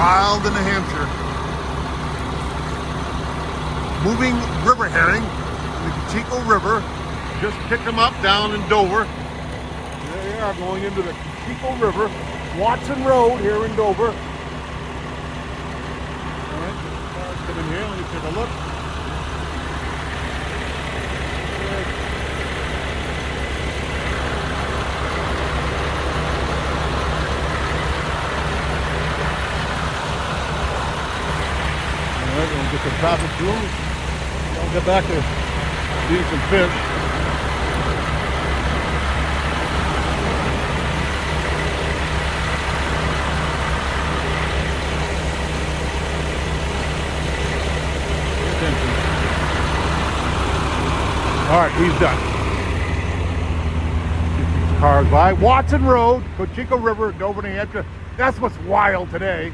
wild in New Hampshire. Moving river herring, the Chico River. Just picked them up down in Dover. There they are going into the Chico River, Watson Road here in Dover. All right, cars come in here. Let me take a look. All right, we'll get some traffic through. I'll get back to eating some fish. All right, he's done. Get these cars by Watson Road, Cochico River, Dover, New Hampshire. That's what's wild today.